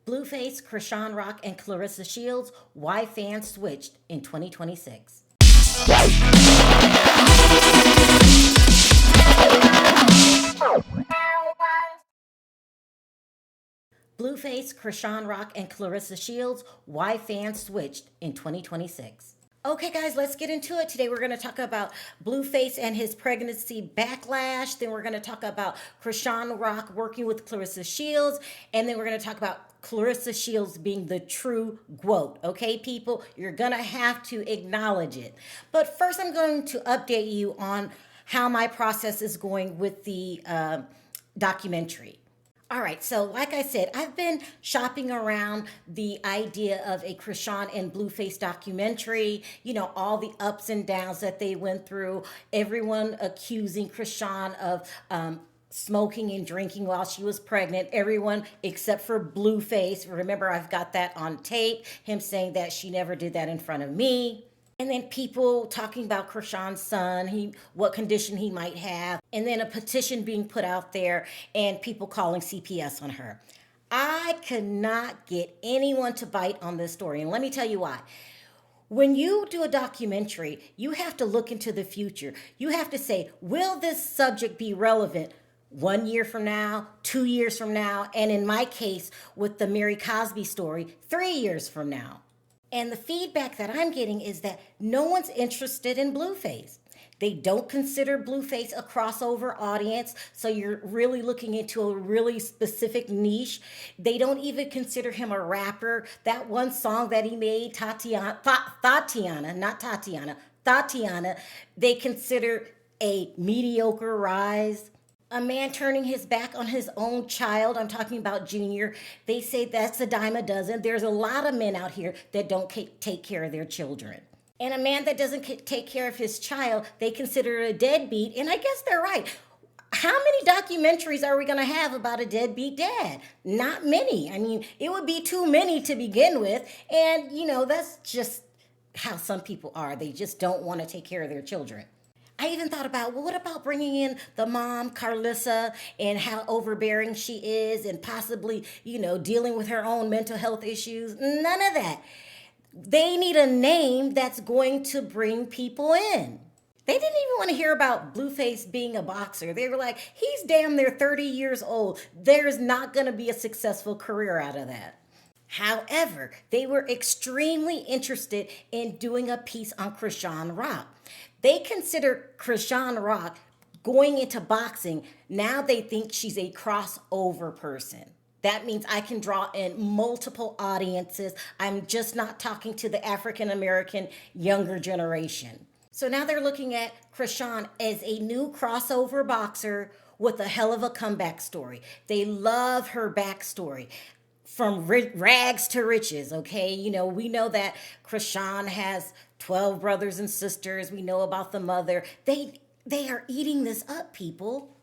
Blueface Chrisean Claressa Shields, why fans switched in 2026. Blueface Chrisean Claressa Shields, why fans switched in 2026. Okay, guys, let's get into it. Today we're going to talk about Blueface and his pregnancy backlash. Then we're going to talk about Chrisean working with Claressa Shields. And then we're going to talk about Claressa Shields being the true GWOAT. Okay, people, you're going to have to acknowledge it. But first, I'm going to update you on how my process is going with the documentary. All right, so like I said, I've been shopping around the idea of a Chrisean and Blueface documentary, you know, all the ups and downs that they went through, everyone accusing Chrisean of smoking and drinking while she was pregnant, everyone except for Blueface. Remember, I've got that on tape, him saying that she never did that in front of me. And then people talking about Chrisean's son, what condition he might have, and then a petition being put out there and people calling CPS on her. I could not get anyone to bite on this story, and let me tell you why. When you do a documentary, you have to look into the future. You have to say, will this subject be relevant 1 year from now, 2 years from now, and in my case, with the Mary Cosby story, 3 years from now? And the feedback that I'm getting is that no one's interested in Blueface. They don't consider Blueface a crossover audience, so you're really looking into a really specific niche. They don't even consider him a rapper. That one song that he made, Tatiana, they consider a mediocre rise. A man turning his back on his own child, I'm talking about Junior, they say that's a dime a dozen. There's a lot of men out here that don't take care of their children. And a man that doesn't take care of his child, they consider a deadbeat, and I guess they're right. How many documentaries are we going to have about a deadbeat dad? Not many. I mean, it would be too many to begin with, and, you know, that's just how some people are. They just don't want to take care of their children. I even thought about, well, what about bringing in the mom, Claressa, and how overbearing she is and possibly, you know, dealing with her own mental health issues? None of that. They need a name that's going to bring people in. They didn't even want to hear about Blueface being a boxer. They were like, he's damn near 30 years old. There's not going to be a successful career out of that. However, they were extremely interested in doing a piece on Chrisean. They consider Chrisean going into boxing. Now they think she's a crossover person. That means I can draw in multiple audiences. I'm just not talking to the African American younger generation. So now they're looking at Chrisean as a new crossover boxer with a hell of a comeback story. They love her backstory. From rags to riches, okay? You know, we know that Chrisean has 12 brothers and sisters. We know about the mother. They are eating this up, people.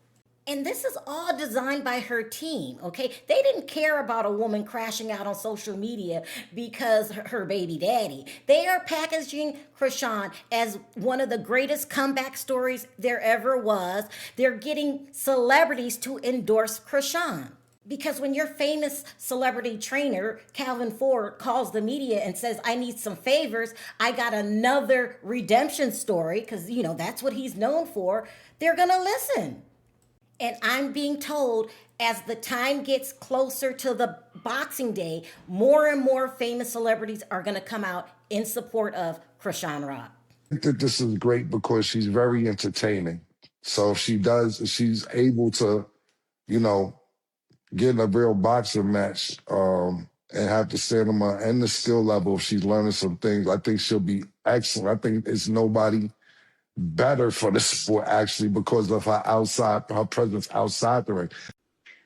And this is all designed by her team, okay? They didn't care about a woman crashing out on social media because her baby daddy. They are packaging Chrisean as one of the greatest comeback stories there ever was. They're getting celebrities to endorse Chrisean. Because when your famous celebrity trainer, Calvin Ford, calls the media and says, I need some favors, I got another redemption story, because, you know, that's what he's known for, they're going to listen. And I'm being told as the time gets closer to the Boxing Day, more and more famous celebrities are going to come out in support of Chrisean. I think that this is great because she's very entertaining. So if she's able to, you know, get in a real boxing match and have the stamina and the skill level if she's learning some things, I think she'll be excellent. I think it's nobody better for the sport, actually, because of her presence outside the ring.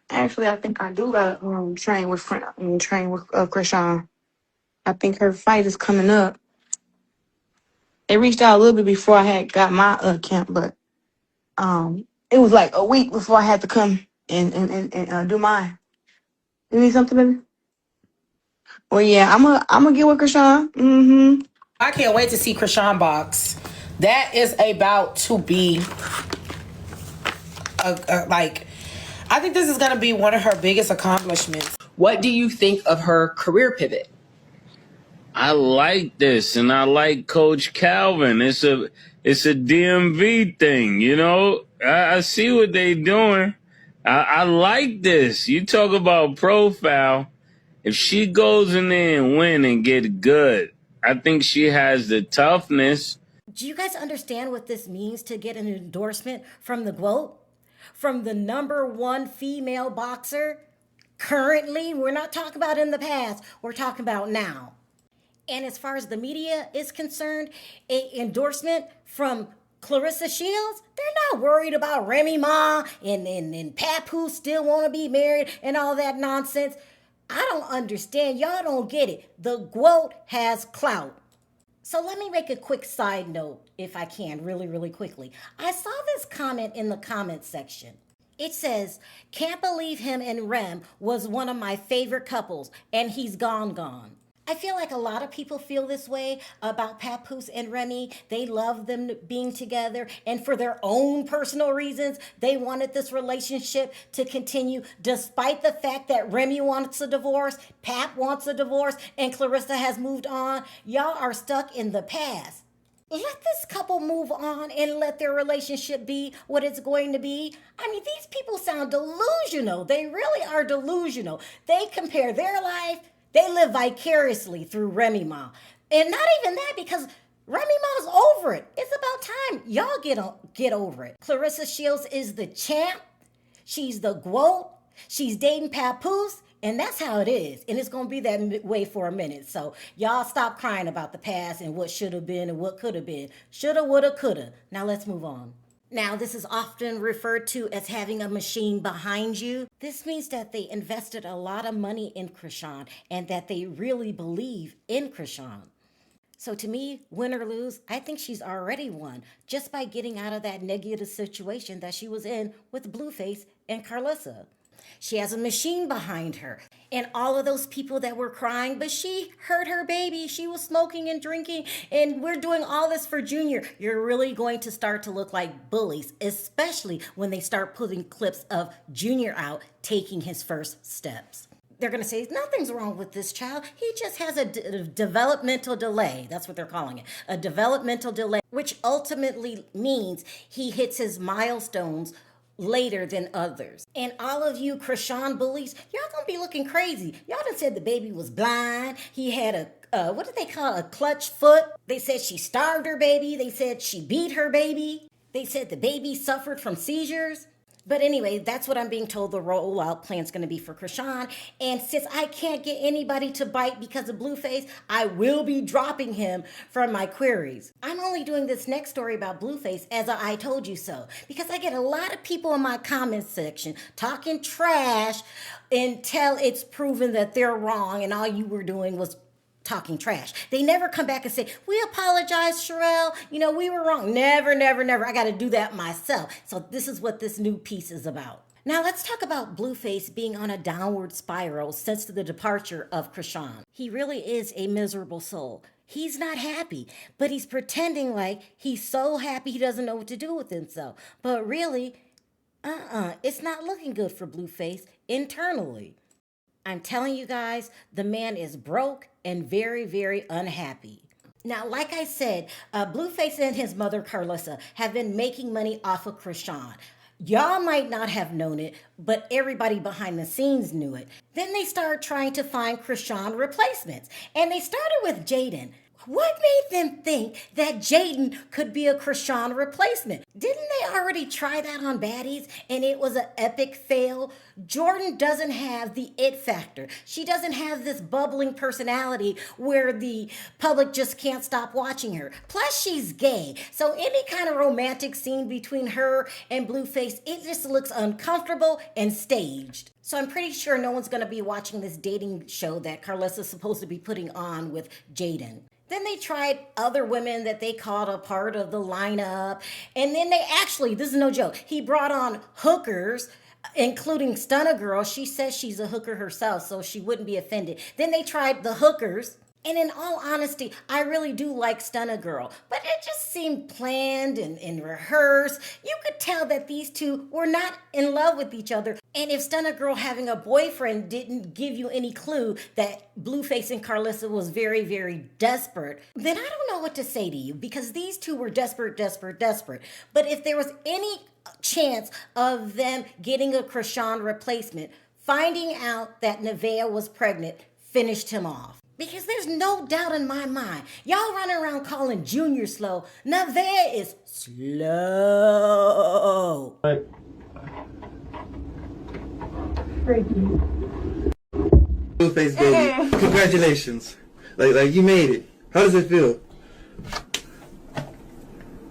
Actually, I think I do gotta train with Chrisean. I think her fight is coming up. They reached out a little bit before I had got my camp, but it was like a week before I had to come and do mine. You need something, baby? Well, yeah, I'm gonna get with Chrisean. I can't wait to see Chrisean box. That is about to be like, I think this is gonna be one of her biggest accomplishments. What do you think of her career pivot? I like this, and I like Coach Calvin. It's a DMV thing, you know. I see what they doing. I like this. You talk about profile. If she goes in there and win and get good, I think she has the toughness. Do you guys understand what this means to get an endorsement from the GOAT? From the #1 female boxer? Currently, we're not talking about in the past, we're talking about now. And as far as the media is concerned, a endorsement from Claressa Shields, they're not worried about Remy Ma and Papoose still want to be married and all that nonsense. I don't understand. Y'all don't get it. The GOAT has clout. So let me make a quick side note, if I can, really quickly. I saw this comment in the comment section. It says, can't believe him and Rem was one of my favorite couples, and he's gone. I feel like a lot of people feel this way about Papoose and Remy. They love them being together, and for their own personal reasons, they wanted this relationship to continue despite the fact that Remy wants a divorce, Pap wants a divorce, and Claressa has moved on. Y'all are stuck in the past. Let this couple move on and let their relationship be what it's going to be. I mean, these people sound delusional. They really are delusional. They compare their life. They live vicariously through Remy Ma. And not even that, because Remy Ma's over it. It's about time y'all get over it. Claressa Shields is the champ. She's the GOAT. She's dating Papoose. And that's how it is. And it's going to be that way for a minute. So y'all stop crying about the past and what should have been and what could have been. Shoulda, woulda, coulda. Now let's move on. Now, this is often referred to as having a machine behind you. This means that they invested a lot of money in Chrisean and that they really believe in Chrisean. So to me, win or lose, I think she's already won just by getting out of that negative situation that she was in with Blueface and Claressa. She has a machine behind her. And all of those people that were crying, but she hurt her baby. She was smoking and drinking, and we're doing all this for Junior. You're really going to start to look like bullies, especially when they start putting clips of Junior out taking his first steps. They're going to say, nothing's wrong with this child. He just has a developmental delay. That's what they're calling it. A developmental delay, which ultimately means he hits his milestones later than others. And all of you Chrisean bullies, y'all gonna be looking crazy. Y'all done said the baby was blind. He had what did they call it? A clutch foot. They said she starved her baby. They said she beat her baby. They said the baby suffered from seizures. But anyway, that's what I'm being told the rollout plan's going to be for Chrisean. And since I can't get anybody to bite because of Blueface, I will be dropping him from my queries. I'm only doing this next story about Blueface as I told you so, because I get a lot of people in my comments section talking trash until it's proven that they're wrong and all you were doing was talking trash. They never come back and say, we apologize, Sharrell. We were wrong. Never. I got to do that myself. So this is what this new piece is about. Now let's talk about Blueface being on a downward spiral since the departure of Chrisean. He really is a miserable soul. He's not happy, but he's pretending like he's so happy he doesn't know what to do with himself. But really, it's not looking good for Blueface internally. I'm telling you guys, the man is broke and very, very unhappy. Now, like I said, Blueface and his mother, Claressa, have been making money off of Chrisean. Y'all might not have known it, but everybody behind the scenes knew it. Then they started trying to find Chrisean replacements, and they started with Jaden. What made them think that Jaden could be a Chrisean replacement? Didn't they already try that on Baddies and it was an epic fail? Jordan doesn't have the it factor. She doesn't have this bubbling personality where the public just can't stop watching her. Plus, she's gay. So any kind of romantic scene between her and Blueface, it just looks uncomfortable and staged. So I'm pretty sure no one's going to be watching this dating show that Claressa's supposed to be putting on with Jaden. Then they tried other women that they called a part of the lineup. And then they actually, this is no joke, he brought on hookers, including Stunna Girl. She says she's a hooker herself, so she wouldn't be offended. Then they tried the hookers. And in all honesty, I really do like Stunna Girl, but it just seemed planned and rehearsed. You could tell that these two were not in love with each other. And if Stunna Girl having a boyfriend didn't give you any clue that Blueface and Claressa was very, very desperate, then I don't know what to say to you, because these two were desperate, desperate, desperate. But if there was any chance of them getting a Chrisean replacement, finding out that Nevaeh was pregnant finished him off. Because there's no doubt in my mind, y'all running around calling Junior slow. Nevaeh is slow. Blueface baby, congratulations! Like you made it. How does it feel?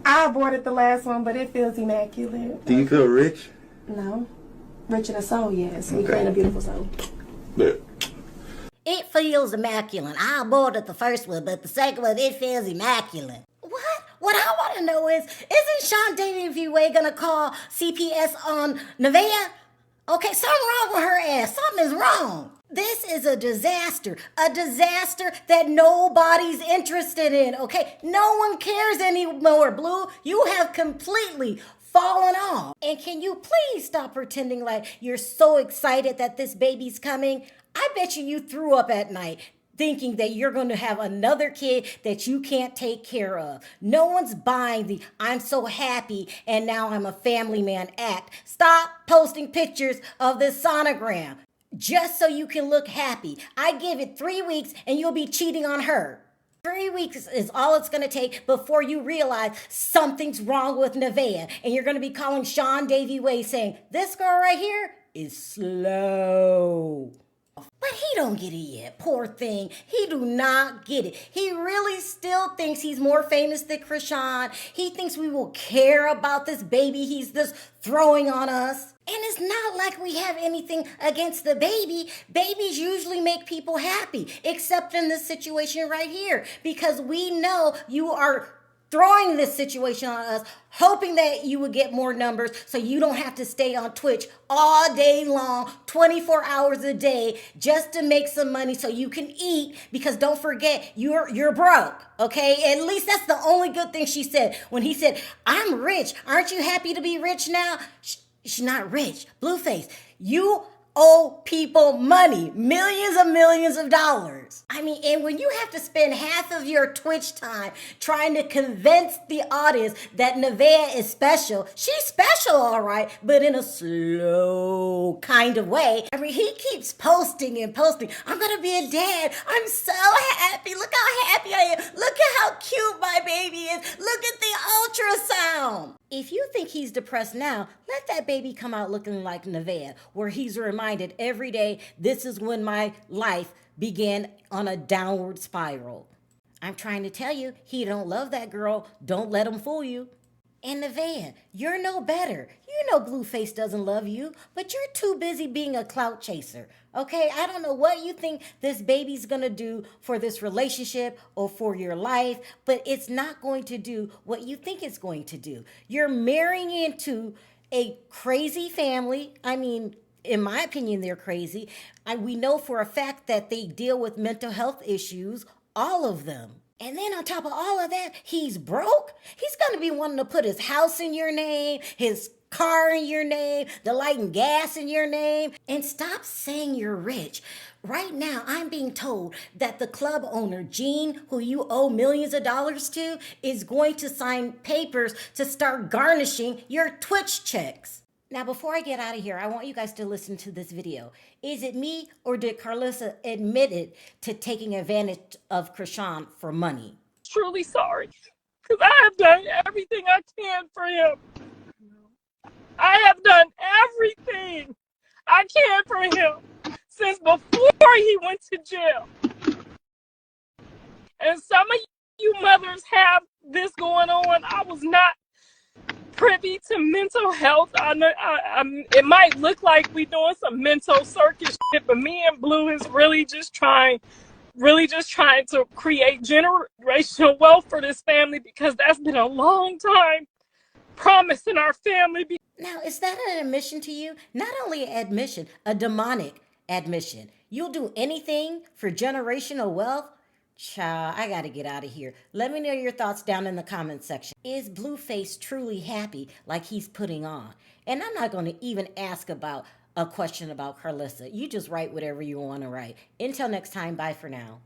I aborted the last one, but it feels immaculate. Do you feel rich? No, rich in a soul, yes. We playing a beautiful soul. Yeah. It feels immaculate. I aborted the first one, but the second one, it feels immaculate. What? What I want to know is, isn't Sean Davy Way gonna call CPS on Nevaeh? Okay, something wrong with her ass. Something is wrong. This is a disaster that nobody's interested in, okay? No one cares anymore, Blue. You have completely fallen off. And can you please stop pretending like you're so excited that this baby's coming? I bet you threw up at night thinking that you're going to have another kid that you can't take care of. No one's buying the "I'm so happy and now I'm a family man" act. Stop posting pictures of this sonogram just so you can look happy. I give it 3 weeks and you'll be cheating on her. 3 weeks is all it's going to take before you realize something's wrong with Nevaeh, and you're going to be calling Sean Davy Way saying, "This girl right here is slow." But he don't get it yet, poor thing. He do not get it. He really still thinks he's more famous than Chrisean. He thinks we will care about this baby he's just throwing on us. And it's not like we have anything against the baby. Babies usually make people happy, except in this situation right here, because we know you are throwing this situation on us, hoping that you would get more numbers so you don't have to stay on Twitch all day long, 24 hours a day, just to make some money so you can eat, because don't forget, you're broke, okay? At least that's the only good thing she said. When he said, "I'm rich, aren't you happy to be rich now?" She's not rich. Blueface, you owe people money, millions of dollars. I mean, and when you have to spend half of your Twitch time trying to convince the audience that Nevaeh is special, she's special, all right, but in a slow kind of way. I mean, he keeps posting and posting. "I'm gonna be a dad. I'm so happy. Look how happy I am. Look at how cute my baby is. Look at the ultrasound." If you think he's depressed now, let that baby come out looking like Nevaeh, where he's reminded every day, "This is when my life began on a downward spiral." I'm trying to tell you, he don't love that girl. Don't let him fool you. And Nevaeh, you're no better. You know Blueface doesn't love you, but you're too busy being a clout chaser. Okay, I don't know what you think this baby's gonna do for this relationship or for your life, but it's not going to do what you think it's going to do. You're marrying into a crazy family. I mean, in my opinion, they're crazy. We know for a fact that they deal with mental health issues, all of them. And then on top of all of that, he's broke. He's going to be wanting to put his house in your name, his car in your name, the light and gas in your name. And stop saying you're rich. Right now, I'm being told that the club owner, Gene, who you owe millions of dollars to, is going to sign papers to start garnishing your Twitch checks. Now, before I get out of here, I want you guys to listen to this video. Is it me, or did Claressa admit it to taking advantage of Chrisean for money? Truly sorry, because I have done everything I can for him. I have done everything I can for him since before he went to jail. And some of you mothers have this going on. I was not privy to mental health. It might look like we doing some mental circus shit, but me and Blue is really just trying to create generational wealth for this family, because that's been a long time promise in our family. Now, is that an admission to you? Not only an admission, a demonic admission. You'll do anything for generational wealth? Child, I gotta get out of here. Let me know your thoughts down in the comments section. Is Blueface truly happy like he's putting on? And I'm not gonna even ask about a question about Claressa. You just write whatever you wanna write. Until next time, bye for now.